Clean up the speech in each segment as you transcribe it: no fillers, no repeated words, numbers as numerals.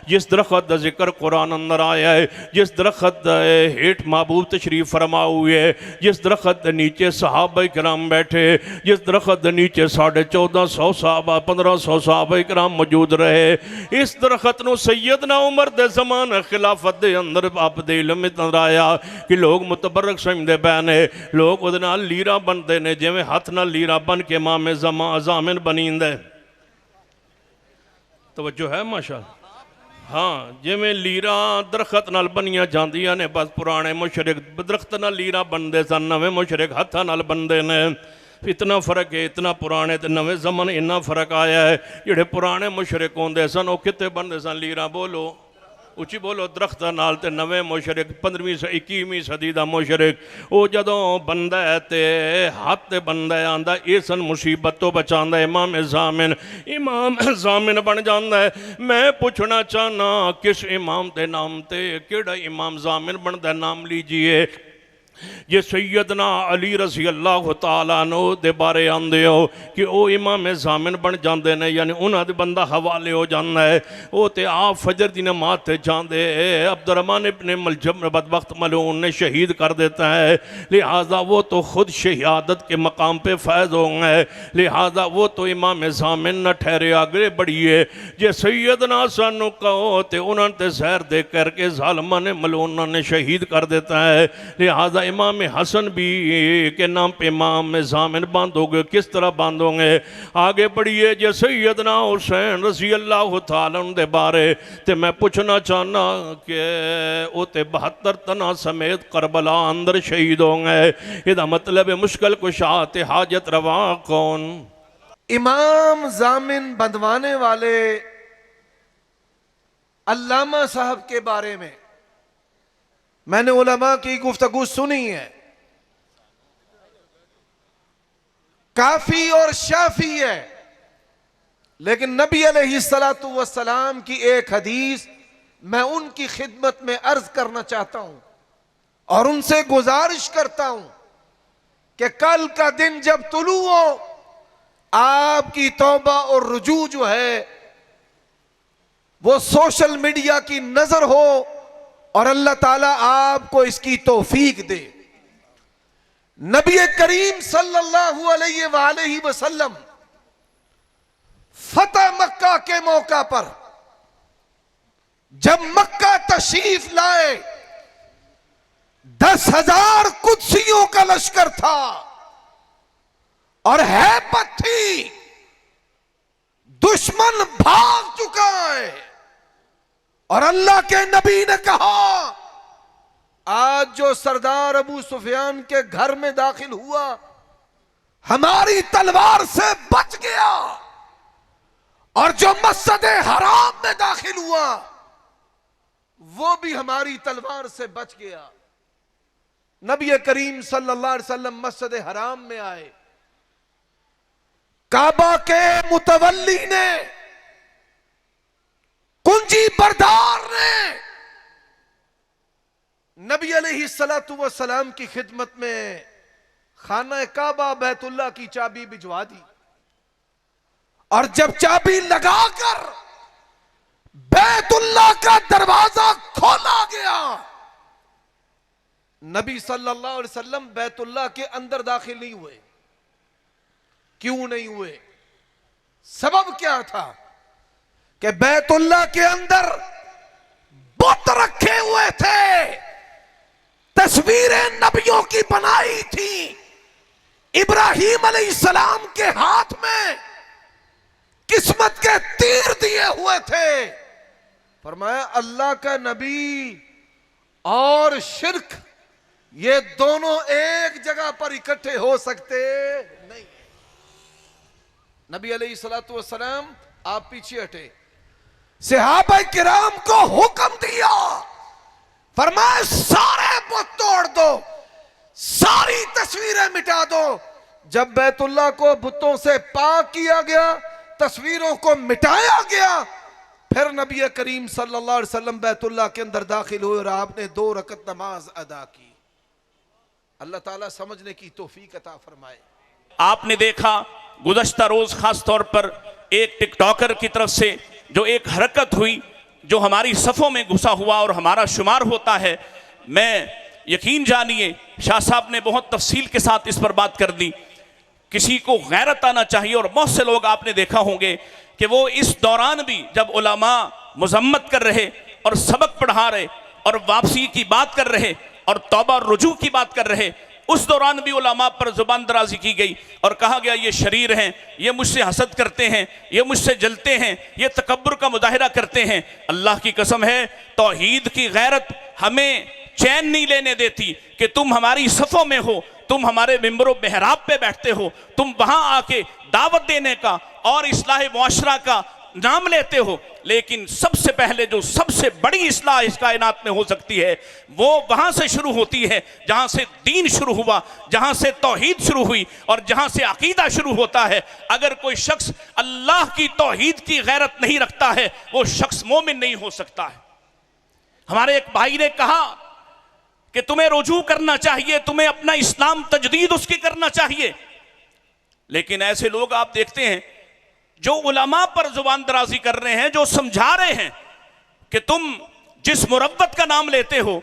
जिस दरख्त का जिक्र कुरान अंदर आया है, जिस दरख्त हेठ महबूब तशरीफ फरमा हुए है, जिस दरख्त के नीचे सहाबा किराम बैठे, जिस दरख्त के नीचे 1450 साहबा 1500 सहाबा किराम मौजूद रहे, इस दरख्त को सैयदना उमर दे जमान खिलाफत दे अंदर आप दे इल्म नजर आया कि लोग मुतबरक समझते पे ने, लोग उहदे नाल लीरा बनते हैं, जिवें हथ नाल लीरा बन के मामे जामिन बनींदा है। तवज्जो है माशा। हाँ, जिवें लीरा दरख्त नाल बनिया जांदियां ने, बस पुराने मुशरिक दरख्त नाल लीरा बनते सन, नवे मुशरिक हत्थां नाल बनते ने। इतना फर्क है, इतना पुराने तो नवे जमन इन्ना फर्क आया है। जिहड़े पुराने मुशरिक होंदे सन वो कित्थे बनते सन लीरा, बोलो उची बोलो, दरख्त नाल। ते नवे मुशरिक 15वीं 21वीं सदी का मुशरिक वो जदों बनता है तो हाथ ते बनता है, आंदा ये सन मुसीबत तो बचाता है, इमाम जामिन बन जाता है। मैं पूछना चाहना किस इमाम के नाम ते केड़ा इमाम जामिन बनता है, नाम लीजिए। जे सैयदना अली रज़ी अल्लाह तआला अन्हु दे बारे आंदे हो कि वह इमाम जामिन बन जाते हैं, यानी उन्होंने बंदा हवाले हो जाता है। वो तो आप फजर की नमाज से जाते, अब्दुर्रहमान इब्न मलजम बदबख्त मलून ने शहीद कर देता है, लिहाजा वो तो खुद शहादत के मकाम पे फैज़ हो गए, लिहाजा वो तो इमाम जामिन न ठहरे, आगे बढ़िए। जे सैयदना सानू कहो तो उन्होंने जहर दे करके जालिमा ने मलूना ने शहीद कर देता है, लिहाजा इमाम हसन भी के नाम पे इमाम जामिन बांधोगे, किस तरह बांधोगे। आगे बढ़िए। जे सैयदना हुसैन रज़ी अल्लाह तआला दे बारे ते मैं पूछना चाहना कि वो तो 72 तना समेत करबला अंदर शहीद हो गए। इसका मतलब है मुश्किल कुशा ते हाजत रवा कौन? इमाम जामिन बंधवाने वाले अल्लामा साहब के बारे में मैंने उलमा की गुफ्तगू सुनी है, काफी और शाफी है, लेकिन नबी अलैहिस्सलातु वस्सलाम की एक हदीस मैं उनकी खिदमत में अर्ज करना चाहता हूं और उनसे गुजारिश करता हूं कि कल का दिन जब तुलू हो, आपकी तौबा और रुजू जो है वो सोशल मीडिया की नजर हो और अल्लाह ताला आपको इसकी तौफीक दे। नबी करीम सल्लल्लाहु अलैहि वसल्लम फतह मक्का के मौका पर जब मक्का तशरीफ लाए, 10,000 कुदसियों का लश्कर था और हैबत थी, दुश्मन भाग चुका है और अल्लाह के नबी ने कहा आज जो सरदार अबू सुफियान के घर में दाखिल हुआ हमारी तलवार से बच गया और जो मस्जिद हराम में दाखिल हुआ वो भी हमारी तलवार से बच गया। नबी करीम सल्लल्लाहु अलैहि वसल्लम मस्जिद हराम में आए, काबा के मुतवल्ली ने, कुंजी बरदार ने नबी अलैहिस्सलातु वस्सलाम की खिदमत में खाना काबा बैतुल्लाह की चाबी भिजवा दी और जब चाबी लगाकर बैतुल्लाह का दरवाजा खोला गया, नबी सल्लल्लाहु अलैहि वसल्लम बैतुल्लाह के अंदर दाखिल नहीं हुए। क्यों नहीं हुए? सबब क्या था कि बैतुल्लाह के अंदर बुत रखे हुए थे, तस्वीरें नबियों की बनाई थी, इब्राहिम अलैहिस्सलाम के हाथ में किस्मत के तीर दिए हुए थे। फरमाया अल्लाह का नबी और शिर्क ये दोनों एक जगह पर इकट्ठे हो सकते नहीं। नबी अलैहिस्सलातु वस्सलाम आप पीछे हटे, सहाबा किराम को हुक्म दिया, फरमाया सारे बुत तोड़ दो, सारी तस्वीरें मिटा दो। जब बैतुल्लाह को बुतों से पाक किया गया, तस्वीरों को मिटाया गया, फिर नबी करीम सल्लल्लाहु अलैहि वसल्लम बैतुल्लाह के अंदर दाखिल हुए और आपने 2 रकत नमाज अदा की। अल्लाह ताला समझने की तौफीक अता फरमाए। आपने देखा गुज़श्ता रोज खास तौर पर एक टिकटॉकर की तरफ से जो एक हरकत हुई, जो हमारी सफ़ों में घुसा हुआ और हमारा शुमार होता है, मैं यकीन जानिए शाह साहब ने बहुत तफसील के साथ इस पर बात कर दी। किसी को गैरत आना चाहिए, और बहुत से लोग आपने देखा होंगे कि वो इस दौरान भी जब उलमा मजम्मत कर रहे और सबक पढ़ा रहे और वापसी की बात कर रहे और तौबा और रुजू की बात कर रहे, उस दौरान भी उलमा पर जुबान दराजी की गई और कहा गया ये शरीर हैं, ये मुझसे हसद करते हैं, ये मुझसे जलते हैं, ये तकब्बुर का मुजाहिरा करते हैं। अल्लाह की कसम है, तौहीद की गैरत हमें चैन नहीं लेने देती कि तुम हमारी सफ़ों में हो, तुम हमारे मिंबरो मेहराब पे बैठते हो, तुम वहां आके दावत देने का और इस्लाह मुआशरा का नाम लेते हो, लेकिन सबसे पहले जो सबसे बड़ी इस्लाह इस कायनात में हो सकती है वो वहां से शुरू होती है जहां से दीन शुरू हुआ, जहां से तौहीद शुरू हुई और जहां से अकीदा शुरू होता है। अगर कोई शख्स अल्लाह की तौहीद की गैरत नहीं रखता है, वो शख्स मोमिन नहीं हो सकता है। हमारे एक भाई ने कहा कि तुम्हें रुजू करना चाहिए, तुम्हें अपना इस्लाम तजदीद उसकी करना चाहिए, लेकिन ऐसे लोग आप देखते हैं जो उलमा पर जुबान दराजी कर रहे हैं, जो समझा रहे हैं कि तुम जिस मुरव्वत का नाम लेते हो,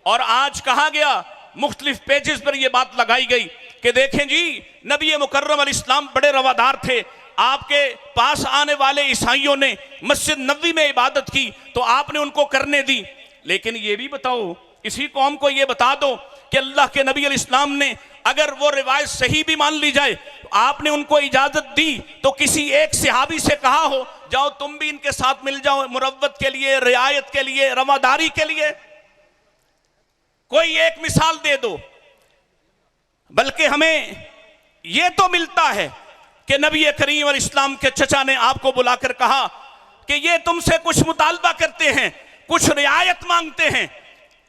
और आज कहा गया मुख्तलिफ पेजेस पर यह बात लगाई गई कि देखें जी नबी मुकर्रम अलैहिस्सलाम बड़े रवादार थे, आपके पास आने वाले ईसाइयों ने मस्जिद नबवी में इबादत की तो आपने उनको करने दी, लेकिन ये भी बताओ, इसी कौम को ये बता दो कि अल्लाह के नबी अलैहिस्सलाम ने अगर वो रिवायत सही भी मान ली जाए, आपने उनको इजाजत दी तो किसी एक सहाबी से कहा हो जाओ तुम भी इनके साथ मिल जाओ मुरव्वत के लिए, रियायत के लिए, रवादारी के लिए? कोई एक मिसाल दे दो। बल्कि हमें यह तो मिलता है कि नबी करीम और इस्लाम के चचा ने आपको बुलाकर कहा कि ये तुमसे कुछ मुतालबा करते हैं, कुछ रियायत मांगते हैं।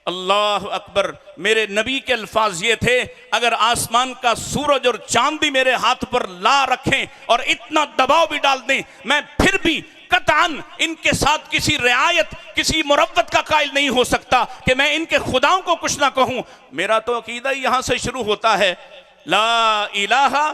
अल्लाह अकबर, मेरे नबी के अल्फाज ये थे, अगर आसमान का सूरज और चांद भी मेरे हाथ पर ला रखें और इतना दबाव भी डाल दें, मैं फिर भी कतान इनके साथ किसी रियायत, किसी मुरव्वत का कायल नहीं हो सकता कि मैं इनके खुदाओं को कुछ ना कहूं। मेरा तो अकीदा यहां से शुरू होता है, ला इलाहा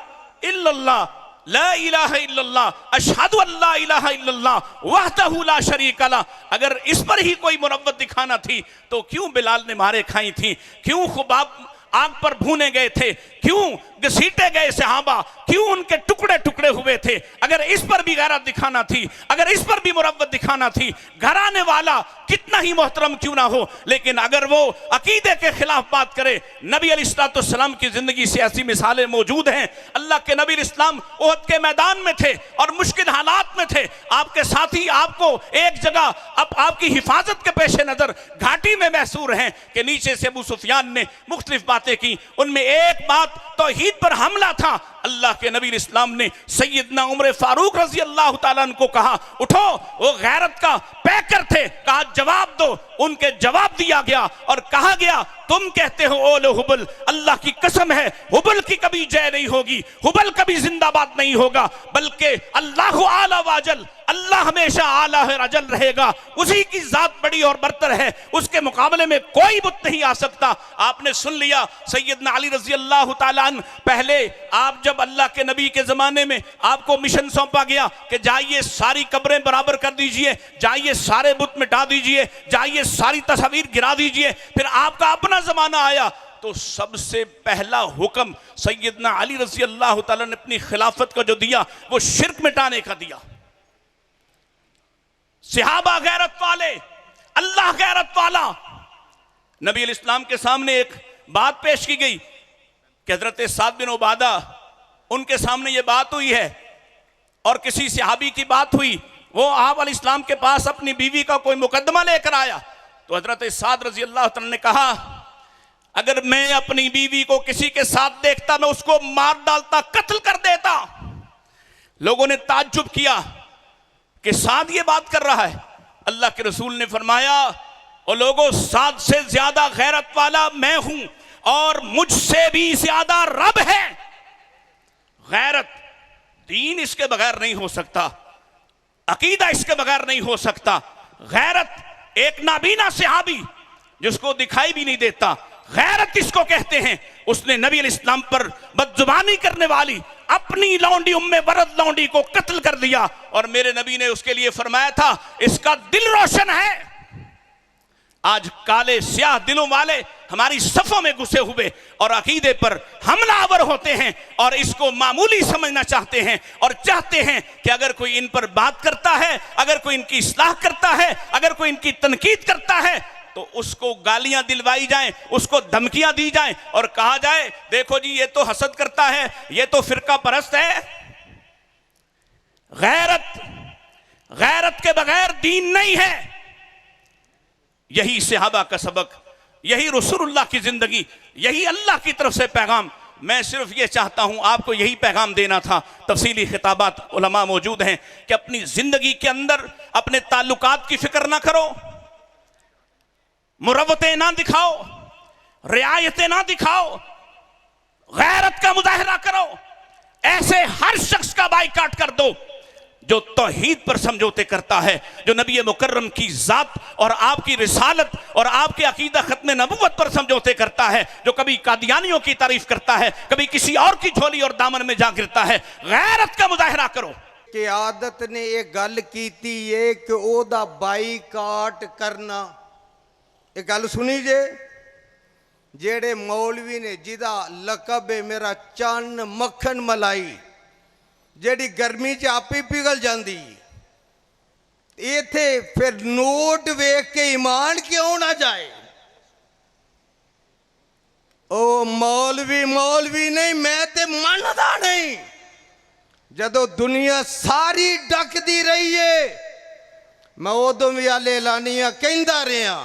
इल्लल्लाह, ला इलाहा इल्लल्लाह, अशहदु अल्ला इलाहा इल्लल्लाह वहदहु ला शरीका ला। अगर इस पर ही कोई मुरव्वत दिखाना थी तो क्यों बिलाल ने मारे खाई थी, क्यों खुबाब आग पर भूने गए थे, क्यों घसीटे गए सहाबा, क्यों उनके टुकड़े टुकड़े हुए थे? अगर इस पर भी गैरत दिखाना थी, अगर इस पर भी मुरव्वत दिखाना थी, घराने वाला कितना ही मोहतरम क्यों ना हो, लेकिन अगर वो अकीदे के खिलाफ बात करे। नबी अलैहिस्सलाम की जिंदगी से ऐसी मिसालें मौजूद हैं। अल्लाह के नबी इस्लाम ओहद के मैदान में थे और मुश्किल हालात में थे, आपके साथी आपको एक जगह अब आपकी हिफाजत के पेश नजर घाटी में महसूर हैं कि नीचे से अबू सुफियान ने मुख्तलिफ बातें की, उनमें एक बात तौहीद पर हमला था। अल्लाह के नबी इस्लाम ने सैयदना उमर फारूक रजी अल्लाह तआला अन्हु को कहा उठो, वो गैरत का पैकर थे, कहा जवाब दो। उनके जवाब दिया गया और कहा गया तुम कहते हो ओले हुबल, अल्लाह की कसम है हुबल की कभी जय नहीं होगी, हुबल कभी जिंदाबाद नहीं होगा, बल्कि अल्लाह आला वाजल, अल्लाह हमेशा आला है अजल रहेगा, उसी की जात बड़ी और बरतर है, उसके मुकाबले में कोई बुत नहीं आ सकता। आपने सुन लिया सैयदना अली रजी अल्लाह तआला अन्हु, पहले आप जब अल्लाह के नबी के जमाने में आपको मिशन सौंपा गया कि जाइए सारी कब्रें बराबर कर दीजिए, जाइए सारे बुत मिटा दीजिए, जाइए सारी तस्वीर गिरा दीजिए, फिर आपका अपना जमाना आया तो सबसे पहला हुक्म सैयदना अली रजी अल्लाह तआला ने अपनी खिलाफत का जो दिया वो शिर्क मिटाने का दिया। सहाबा गैरत वाले, अल्लाह गैरत वाला। नबी अलैहिस्सलाम के सामने एक बात पेश की गई कि हजरत साद बिन उबादा, उनके सामने ये बात हुई है और किसी सहाबी की बात हुई, वो आप अलैहिस्सलाम के पास अपनी बीवी का कोई मुकदमा लेकर आया तो हजरत साद रजी अल्लाह तआला ने कहा अगर मैं अपनी बीवी को किसी के साथ देखता मैं उसको मार डालता, कत्ल कर देता। लोगों ने ताज्जुब किया कि साद ये बात कर रहा है। अल्लाह के रसूल ने फरमाया और लोगों, साद से ज्यादा गैरत वाला मैं हूं और मुझसे भी ज्यादा रब है। गैरत, दीन इसके बगैर नहीं हो सकता, अकीदा इसके बगैर नहीं हो सकता। गैरत एक नाबीना सहाबी जिसको दिखाई भी नहीं देता, गैरत किसको कहते हैं? उसने नबी अलैहिस्सलाम पर बदजुबानी करने वाली, अपनी लौंडी उम्मे वरद लौंडी को कत्ल कर दिया, और मेरे नबी ने उसके लिए फरमाया था इसका दिल रोशन है। आज काले स्याह दिलों वाले हमारी सफों में घुसे हुए और अकीदे पर हमलावर होते हैं और इसको मामूली समझना चाहते हैं और चाहते हैं कि अगर कोई इन पर बात करता है, अगर कोई इनकी इस्लाह करता है, अगर कोई इनकी तनकीद करता है तो उसको गालियां दिलवाई जाएं, उसको धमकियां दी जाएं और कहा जाए देखो जी ये तो हसद करता है, ये तो फिरका परस्त है। गैरत के बगैर दीन नहीं है। यही सहाबा का सबक, यही रसूलुल्लाह की जिंदगी, यही अल्लाह की तरफ से पैगाम। मैं सिर्फ ये चाहता हूं, आपको यही पैगाम देना था। तफसीली खिताबात उलमा मौजूद हैं कि अपनी जिंदगी के अंदर अपने ताल्लुकात की फिक्र ना करो, मुरव्वतें ना दिखाओ, रियायतें ना दिखाओ, गैरत का मुजाहरा करो। ऐसे हर शख्स का बाइकाट कर दो जो तौहीद पर समझौते करता है, जो नबी मुकर्रम की जात और आपकी रिसालत और आपके अकीदा खत्म नबुव्वत पर समझौते करता है, जो कभी कादियानियों की तारीफ करता है, कभी किसी और की झोली और दामन में जा गिरता है। गैरत का मुजाहरा करो। कि आदत ने यह गल कीती है कि ओदा बाईकाट करना। ये गल सुनी जे, जेड़े मौलवी ने जिदा लकब है मेरा चन्न मक्खन मलाई, जेड़ी गर्मी च आप ही पिघल जाती, इथे फिर नोट वेख के ईमान क्यों ना जाए। ओ मौलवी नहीं, मैं ते मनदा नहीं। जदों दुनिया सारी डकदी रही है, मैं उदों भी आले लानिया कहंदा रहा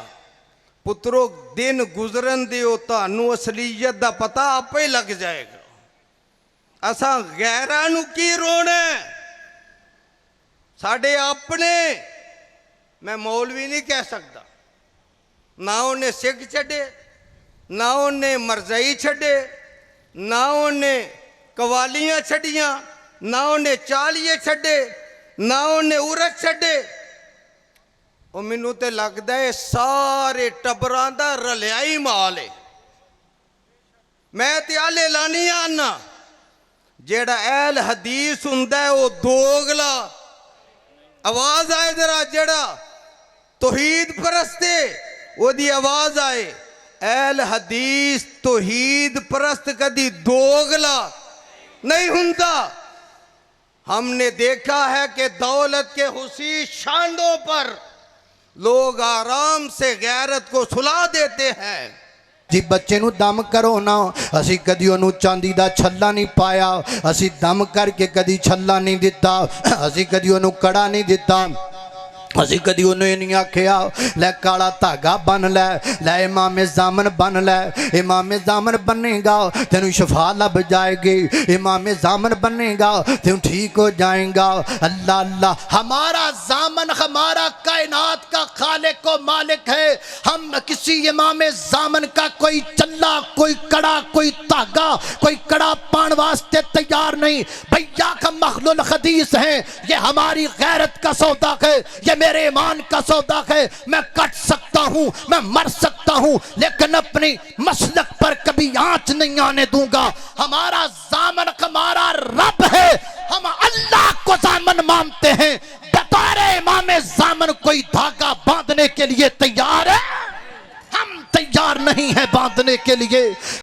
पुत्रो दिन गुजरन दिओ, तानू असलीयत दा पता आपे लग जाएगा। असा गैरां नू की रोना, साडे अपने। मैं मौलवी नहीं कह सकता, ना उन्हें सिख छड़े, ना उन्हें मरजई छड़े, ना उन्हें कवालियां छड़ियां, ना उन्हें चालिए छड़े, ना उन्हें उरत छड़े। और मैनू तो लगता है सारे टब्बरां दा रलिया ही माल है। मैं ते आले लानी आना, जेड़ा अहल हदीस हुंदा है वो दोगला। आवाज आए जरा, जेड़ा तौहीद परस्त है ओदी आवाज आए। अहल हदीस तौहीद परस्त कदी दोगला नहीं हुंदा। हमने देखा है कि दौलत के हुसी शांडों पर लोग आराम से गैरत को सुला देते हैं। जी बच्चे नू दम करो ना, असी कदी ओनू चांदी दा छल्ला नहीं पाया, असी दम करके कदी छल्ला नहीं दिता, असी कदी ओनू कड़ा नहीं दिता, असी कदी उन्हें नहीं आख्या लै काला धागा बन लै इमामे जामन बन लै। इमामे जामन बनेगा तेन शफा लब जाएगी, इमामे जामन बनेगा तेन ठीक हो जाएगा। अल्लाह अल्लाह, हमारा जामन हमारा कायनात का खालिक को मालिक है। हम किसी इमामे जामन का कोई चल्ला, कोई कड़ा, कोई धागा, कोई कड़ा पान वास्ते तैयार नहीं। भैया का मखलूल हदीस है, ये हमारी गैरत का सौदा है, ये मेरे ईमान का सौदा है। मैं कट सकता हूं, मैं मर सकता हूं, लेकिन अपनी मसलक पर कभी आंच नहीं आने दूंगा। हमारा जामन हमारा रब है, हम अल्लाह को जामन मानते हैं। बतौर इमाम जामन कोई धागा बांधने के लिए तैयार है? हम तैयार नहीं है बांधने के लिए।